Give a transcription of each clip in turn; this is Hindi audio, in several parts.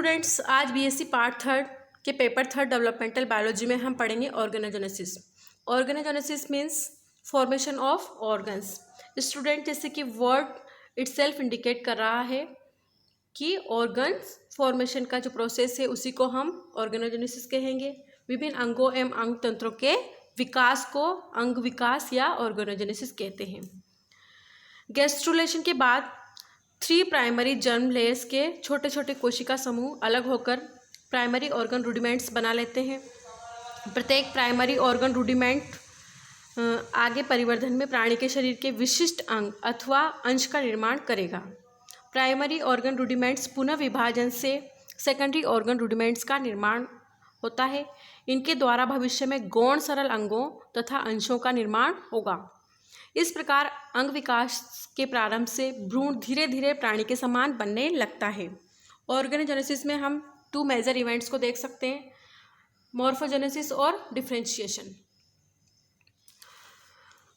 स्टूडेंट्स, आज बीएससी पार्ट थर्ड के पेपर थर्ड डेवलपमेंटल बायोलॉजी में हम पढ़ेंगे organogenesis. Organogenesis means formation of organs. Student, जैसे कि वर्ड इटसेल्फ इंडिकेट कर रहा है कि ऑर्गन्स फॉर्मेशन का जो प्रोसेस है उसी को हम ऑर्गेनोजेनेसिस कहेंगे। विभिन्न अंगों एवं अंग तंत्रों के विकास को अंग विकास या ऑर्गेनोजेनेसिस कहते हैं। गैस्ट्रुलेशन के बाद 3 प्राइमरी जर्म लेयर्स के छोटे छोटे कोशिका समूह अलग होकर प्राइमरी ऑर्गन रूडिमेंट्स बना लेते हैं। प्रत्येक प्राइमरी ऑर्गन रूडिमेंट आगे परिवर्धन में प्राणी के शरीर के विशिष्ट अंग अथवा अंश का निर्माण करेगा। प्राइमरी ऑर्गन रूडिमेंट्स पुनः विभाजन से सेकेंडरी ऑर्गन रूडिमेंट्स का निर्माण होता है। इनके द्वारा भविष्य में गौण सरल अंगों तथा अंशों का निर्माण होगा। इस प्रकार अंग विकास के प्रारंभ से भ्रूण धीरे धीरे प्राणी के समान बनने लगता है। ऑर्गेनोजेनेसिस में हम 2 मेजर इवेंट्स को देख सकते हैं, मॉर्फोजेनेसिस और डिफरेंशिएशन।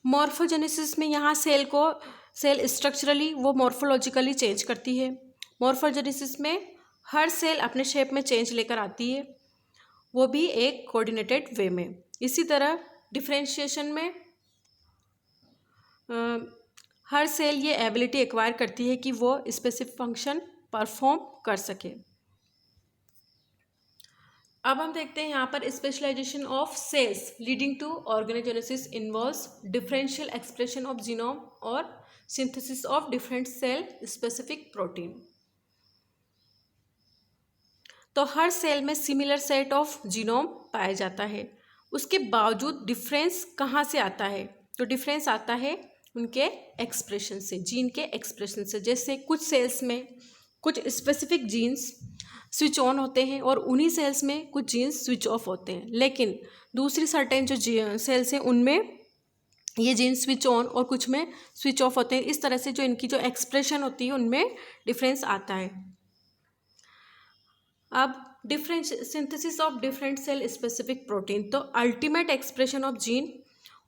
मॉर्फोजेनेसिस में यहाँ सेल स्ट्रक्चरली वो मॉर्फोलॉजिकली चेंज करती है। मॉर्फोजेनेसिस में हर सेल अपने शेप में चेंज लेकर आती है, वो भी एक कोऑर्डिनेटेड वे में। इसी तरह डिफरेंशिएशन में हर सेल ये एबिलिटी एक्वायर करती है कि वो स्पेसिफिक फंक्शन परफॉर्म कर सके। अब हम देखते हैं यहाँ पर specialisation of cells leading to organogenesis involves differential expression of genome और synthesis of different cell specific protein. तो हर सेल में सिमिलर सेट ऑफ जीनोम पाया जाता है, उसके बावजूद डिफरेंस कहाँ से आता है? तो डिफरेंस आता है उनके एक्सप्रेशन से, जीन के एक्सप्रेशन से। जैसे कुछ सेल्स में कुछ स्पेसिफिक जीन्स स्विच ऑन होते हैं और उन्हीं सेल्स में कुछ जीन्स स्विच ऑफ होते हैं, लेकिन दूसरी सर्टेन जो सेल्स हैं उनमें ये जीन्स स्विच ऑन और कुछ में स्विच ऑफ होते हैं। इस तरह से जो इनकी जो एक्सप्रेशन होती है उनमें डिफरेंस आता है। अब synthesis of different cell specific protein, तो ultimate expression of gene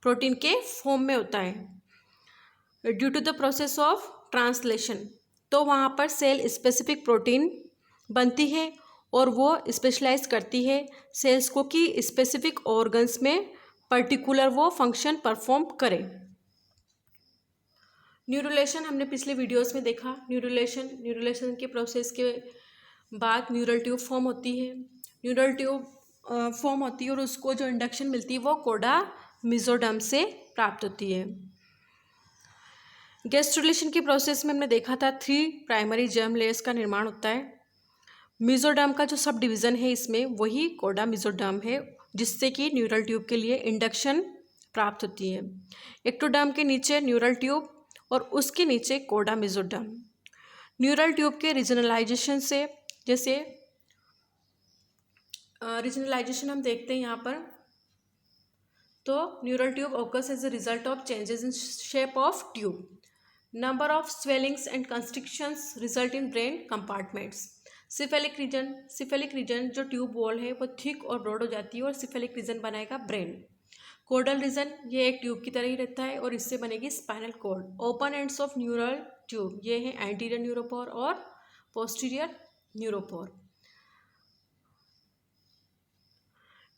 protein के फॉर्म में होता है due to the process of translation. तो वहाँ पर सेल स्पेसिफिक प्रोटीन बनती है और वो स्पेशलाइज करती है सेल्स को कि स्पेसिफिक ऑर्गन्स में पर्टिकुलर वो फंक्शन परफॉर्म करे। न्यूरुलेशन हमने पिछले वीडियोस में देखा। न्यूरुलेशन के प्रोसेस के बाद न्यूरल ट्यूब फॉर्म होती है। न्यूरल ट्यूब फॉर्म होती है और उसको जो इंडक्शन मिलती है वो कोडा मेसोडर्म से प्राप्त होती है। गैस्ट्रुलेशन के प्रोसेस में हमने देखा था 3 प्राइमरी जर्म लेयर्स का निर्माण होता है। मेसोडर्म का जो सब डिवीज़न है इसमें वही कोडा मेसोडर्म है, जिससे कि न्यूरल ट्यूब के लिए इंडक्शन प्राप्त होती है। एक्टोडर्म के नीचे न्यूरल ट्यूब और उसके नीचे कोडा मेसोडर्म। न्यूरल ट्यूब के रीजनलाइजेशन से, जैसे रीजनलाइजेशन हम देखते हैं यहाँ पर, तो neural tube occurs as a result of changes in shape of tube. Number of swellings and constrictions result in brain compartments. Cephalic region जो ट्यूब वॉल है वो थिक और ब्रॉड हो जाती है और सिफेलिक रीजन बनाएगा ब्रेन। कोडल रीजन ये एक ट्यूब की तरह ही रहता है और इससे बनेगी spinal cord. Open ends of neural tube ये है एंटीरियर न्यूरोपोर और posterior neuropore.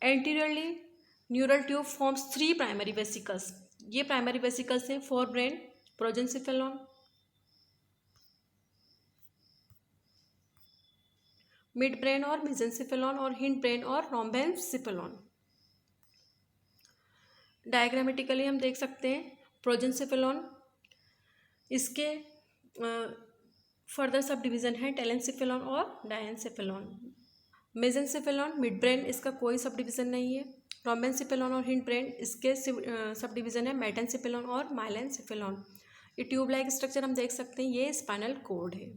Anteriorly neural tube forms 3 primary vesicles. ये प्राइमरी वेसिकल्स हैं forebrain, prosencephalon, midbrain और मेसेंसिफेलॉन, और हिंड ब्रेन और रोम्बेनसिफेलॉन। डायग्रामेटिकली हम देख सकते हैं प्रोजेंसिफेलॉन, इसके फर्दर सब डिवीज़न है टेलेंसिफेलॉन और डायेंसिफेलॉन। मेसेंसिफेलॉन मिड ब्रेन, इसका कोई सब डिवीज़न नहीं है। रोम्बेनसिफेलॉन और हिंड ब्रेन, इसके सब डिवीज़न है मेटेंसिफेलॉन और माइलेंसिफेलॉन। ये ट्यूब लाइक स्ट्रक्चर हम देख सकते हैं, ये स्पाइनल कॉर्ड है।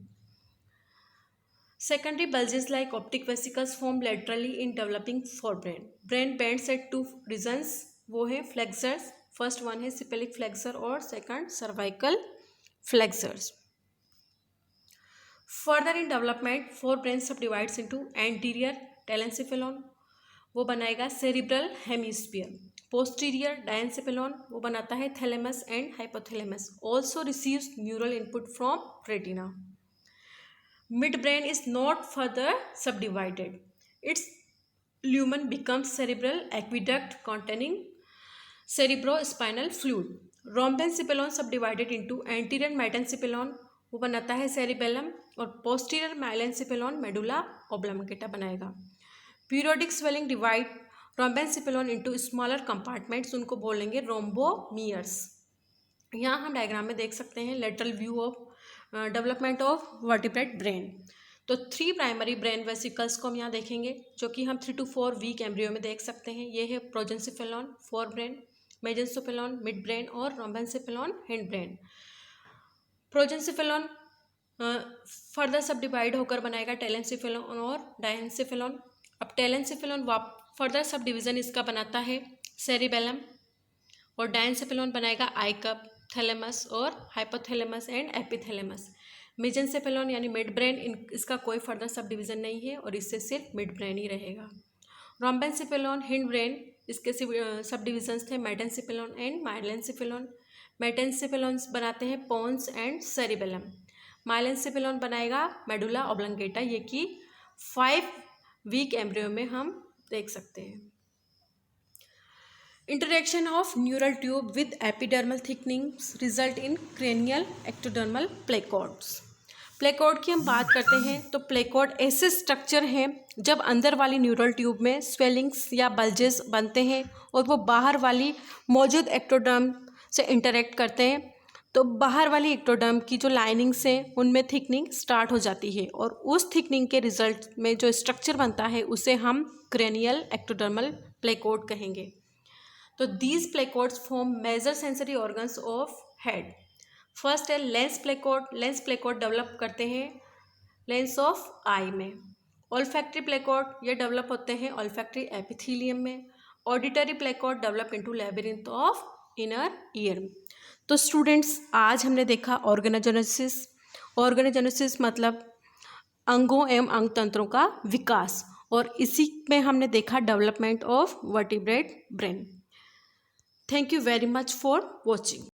Secondary bulges like optic vesicles form laterally in developing forebrain. Brain bends at 2 regions, वो है फ्लेक्सर्स। फर्स्ट वन है सिपेलिक फ्लेक्सर और second cervical flexures. Further in development forebrain subdivides into anterior telencephalon, वो बनाएगा सेरिब्रल हेमिस्फीयर। पोस्टीरियर डायेंसिफेलॉन, वो बनाता है thalamus and hypothalamus. Also receives neural input from retina. midbrain is not further subdivided. Its lumen becomes cerebral aqueduct containing cerebrospinal fluid. Rhombencephalon subdivided into anterior metencephalon वो बनाता है cerebellum और posterior myelencephalon medulla oblongata बनाएगा. Periodic swelling divide rhombencephalon into smaller compartments, उनको बोलेंगे rhombomeres. यहाँ हम डायग्राम में देख सकते हैं lateral view of development of vertebrate brain. तो 3 प्राइमरी ब्रेन वेसिकल्स को हम यहाँ देखेंगे जो कि हम 3 to 4 वीक एम्ब्रियो में देख सकते हैं. ये है प्रोजेंसिफेलॉन फोर ब्रेन, मेजेंसोफेलॉन मिड ब्रेन और रोम्बेंसेफेलॉन हिंड ब्रेन. प्रोजेंसिफेलॉन फर्दर सब डिवाइड होकर बनाएगा टेलेंसिफेलॉन और डायंसिफेलॉन. अब टेलेंसिफेलॉन फर्दर सब डिवीज़न इसका बनाता है सेरिबेलम और डायंसिफेलॉन बनाएगा आई कप, थैलेमस और हाइपोथैलेमस एंड एपिथैलेमस. मेजेंसेफेलॉन यानी मिड ब्रेन इसका कोई फर्दर सब डिवीज़न नहीं है और इससे सिर्फ मिड ब्रेन ही रहेगा. रोम्बेंसेफेलॉन हिंड ब्रेन इसके सब डिविजन्स थे मेटेंसेफेलॉन एंड माइलेंसेफेलॉन. मेटेंसेफेलॉन्स बनाते हैं पोन्स एंड सेरिबेलम. माइलेंसेफेलॉन बनाएगा मेडुला ऑब्लंगेटा. ये कि 5 वीक एम्ब्रियो में हम देख सकते हैं. Interaction of neural tube with epidermal thickenings result in cranial ectodermal placodes. Placode की हम बात करते हैं तो प्लेकॉर्ड ऐसे स्ट्रक्चर हैं जब अंदर वाली न्यूरल ट्यूब में स्वेलिंग्स या बल्जेस बनते हैं और वो बाहर वाली मौजूद एक्टोडर्म से इंटरेक्ट करते हैं तो बाहर वाली एक्टोडर्म की जो लाइनिंग्स हैं उनमें थिकनिंग स्टार्ट हो जाती है और उस थिकनिंग के रिजल्ट में जो स्ट्रक्चर बनता है उसे हम क्रेनियल एक्टोडर्मल प्लेकॉर्ड कहेंगे. तो these placodes form major sensory organs of head. First है lens placode. Lens placode develop करते हैं लेंस ऑफ आई में. ऑल्फैक्टरी प्लेकॉर्ड ये डेवलप होते हैं ऑल्फैक्टरी एपिथेलियम में. Auditory प्लेकॉर्ड develop into labyrinth of inner ear. तो स्टूडेंट्स आज हमने देखा ऑर्गेनोजेनेसिस. ऑर्गेनोजेनेसिस मतलब अंगों एवं अंग तंत्रों का विकास और इसी में हमने देखा development of vertebrate brain. Thank you very much for watching.